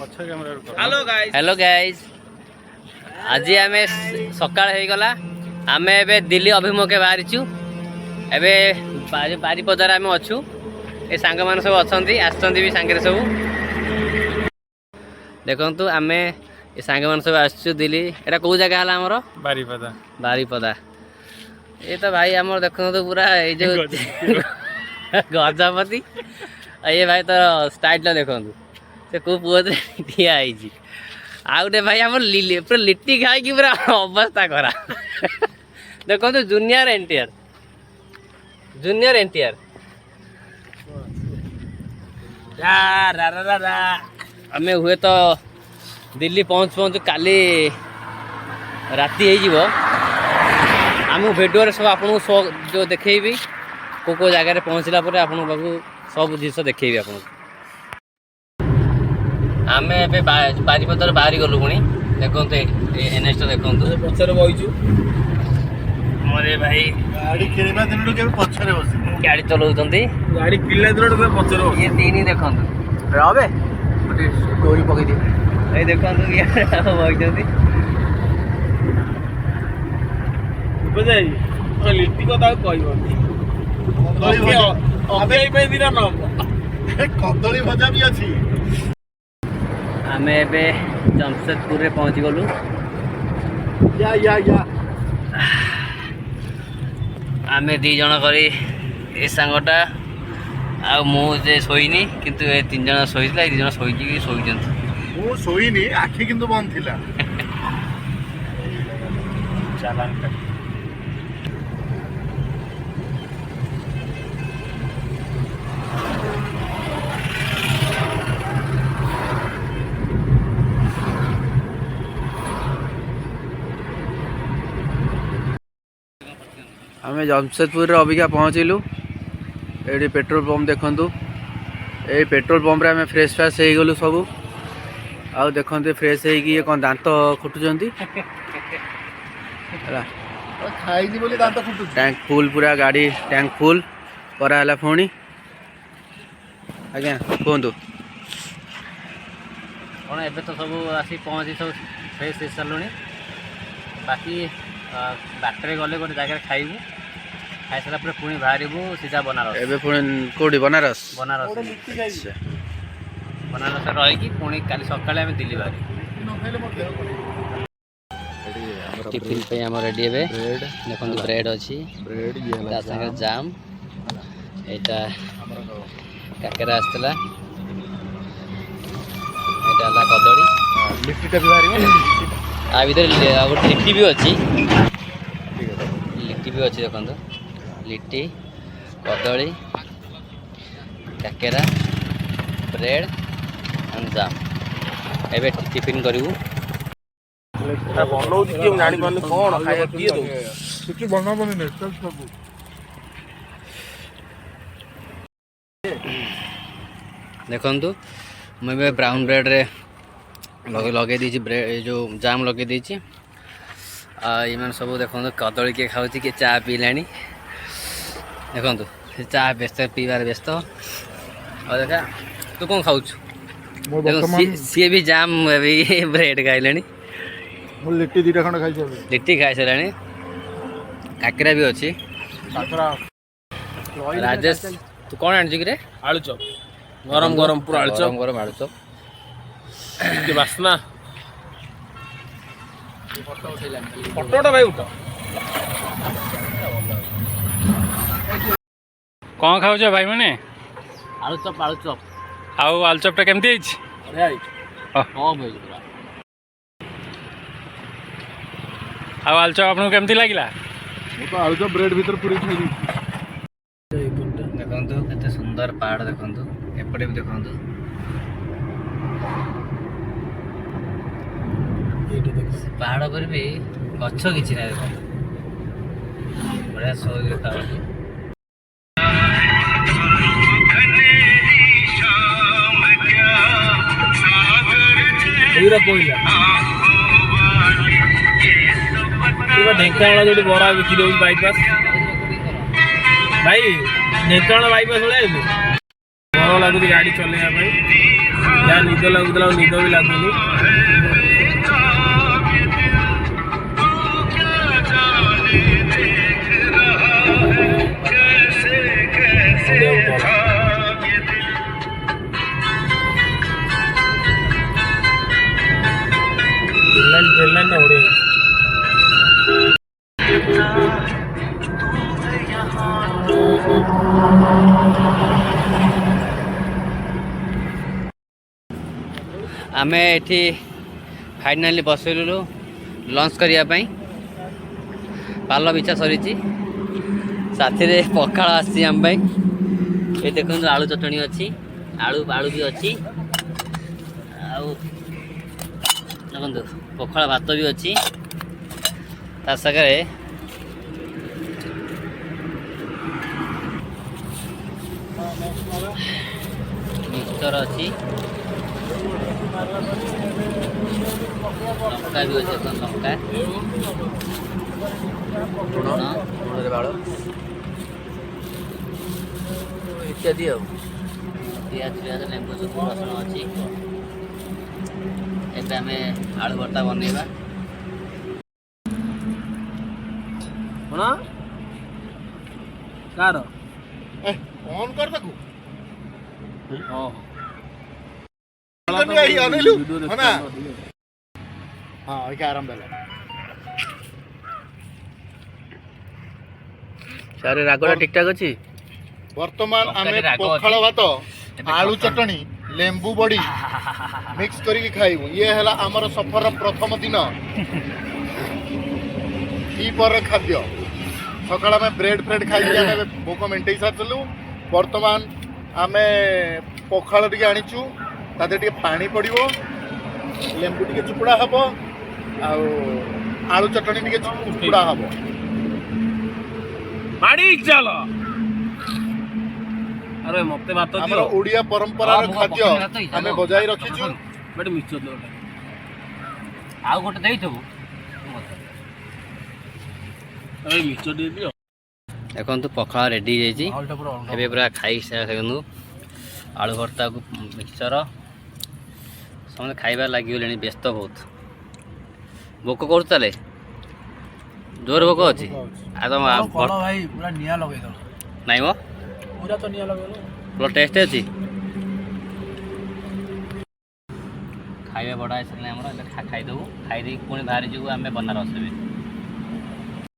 Hello guys आज आम सकाळ हो गला आम ए दिल्ली अभिमुखे बाहरीचु एबे बारीपदार आम अच्छु ए सांग मान सब अच्छा भी सांगे सब देखु आम ए सांग मान सब आसु दिल्ली एटा कौ जगह है आमर बारीपदा बारीपदा ये तो भाई आम देखो पूरा ये जो गजपति ये भाई तो स्टाइल देखो से को पुआ ठिया आ गए भाई आम पूरा लिट्टी खाई पूरा अवस्था करा देखो जूनियर एनटीआर आम हुए तो दिल्ली पहुँचु काली राति हो आम भिडियो सब आपको जो देखेबी को जगह पहुँचला आपन पाखु सब जिस देखेबी आपको आम ए बारीपदार बाहरी गलु पुणी देखो एनएच तो देखो पचर बहीचु मोरे भाई गाड़ी खेलना दिन के पछरे बस गाड़ी चलाउछन गाड़ी किला दिन के पछरे ये तीन ही देखो रबे डोरी पकई दे ए देखो ये बहीचन बुझाई तो लिट्टी को ता कहबो कदली भजा दिना न कदली भजा भी अछि आम ए जमशेदपुर पहुँच गलु आम दी जन करी ए सांगटा आ मुझे शोनी किंतु ए तीन जन शोला दी जन शोची शोई शोनी आखि किंतु बंद थिला चालान कर आम जमशेदपुर अबिका पहुँचलु ये पेट्रोल पंप देखु ये पेट्रोल पंप आम फ्रेश फ्रेश हो गलु सब आउ देखते फ्रेश हो कौन दांत खुटुंट टैंक फुल पूरा गाड़ी टैंक फुल कराला पुणी आज्ञा कहतु कौन एबे तो सब आसी पहुँची सब फ्रेश हो सारू बाकी बाटर गले गोटे जगह खाइबू खाई सारा पुणी बाहर सीधा बनारस एबे पुणी कोडी बनारस बनारस रही पुणी काली सकाଳେ आम दिल्ली बाहर टिफिन पे आम रेडी हे देखो ब्रेड अच्छी सागे जाम यहाँ काकेरा आसला यहाँ कदली लिट्टी भी बाहर आ भर गोटे लिट्टी भी अच्छी देखो लिट्टी कदली काकेरा ब्रेड एंड जाम एबे टिफिन करू देखु मुझे ब्राउन ब्रेड रे लगे दीची ब्रेड जो जाम लगे दीची ये सब देखो कदली किए खाऊँ किए चा पीला देखो चा व्यस्त पीबार व्यस्त और देखा तू कौन खाऊ सी भी जाम ब्रेड खाइले लिट्टी दीटा खंड खाई लिट्टी खाई सारा काकेरा भी अच्छी राजेश तू कौन आनी कि आलू चप गरम गरम पूरा आलू चप गरम आलू चप बासना फटोटा भाई उठ कौन खाऊ भाई मैंने आलू चप आलू चपटा केमती आलू चप आपको केमती लगिला तो आलू चप ब्रेड भीतर पूरी खाई देखो केते सुंदर पहाड़ देखो एपटे भी देखो पहाड़ पर भी गछ किसी ना देखो बढ़िया सो देखा ढेंकाना जो बड़ा बिक्री हो बाईपास भाई ढेंकाना बाईपास भर लगुच गाड़ी चलने ଯାହା ନିଦ ଲାଗୁଥିଲା ଆଉ ନିଦ ବି ଲାଗୁନି। ଟ୍ରେନ୍ ଲାଇନ୍ଟା ବଢ଼ିଆ आमे एठी फाइनाली बसलु लंच करिया पई पाल बिछा सरीची साथी रे पखाळ आसी हम पई ए देखन आलू चटणी अछि आलू आलू भी अछि आउ देखन पखाळ भात भी अछि ता सगरे मिक्सचर अछि लंका भी अच्छे लंका लुण बाड़ इत्यादि पियाज पियाज लेंबू सब रसुण अच्छी एबे आमे आलू भर्ता बनैबा कोना कार ऑन कर सकू हां आई अनिलु हना हां ओके आराम देला सारे रागोटा ठीक ठाक अछि वर्तमान आमे पखाଳ भात आलू चटणी लेंबू बड़ी मिक्स करके खाइबू ये हला हमर सफर प्रथम दिन ई पर खाद्य सकाळ में ब्रेड फ्रेड खाइ आमे भोक मेंटेई साचलु वर्तमान आमे पखाळ टिके आनिचू ताते टिके पानी पड़िबो लेंबू टिके चुपड़ा हबो आलू चटणी टिके चुपड़ा हबो माड़ी चल अरे मते भात हमर दियो ओडिया परंपरा खाद्य आमे बजाई रखिचू बट मिक्सचर दो आउ गोटे देई थबु अरे मिक्सचर दे दियो देखन तो पखाळ रेडी जाईची एबे पूरा खाई सकनु आलू भर्ता को मिक्सचर समझ खाइबार लगी व्यस्त बहुत भोक कर चले जोर भोक अच्छी भाई पूरा निया लगे दो नाइ मो पूरा तो निया लगे पूरा टेस्ट अच्छी खाइबा बड़ा आसले खाइदेबू खाई पुणी बाहरी जीवु आम बनारस भी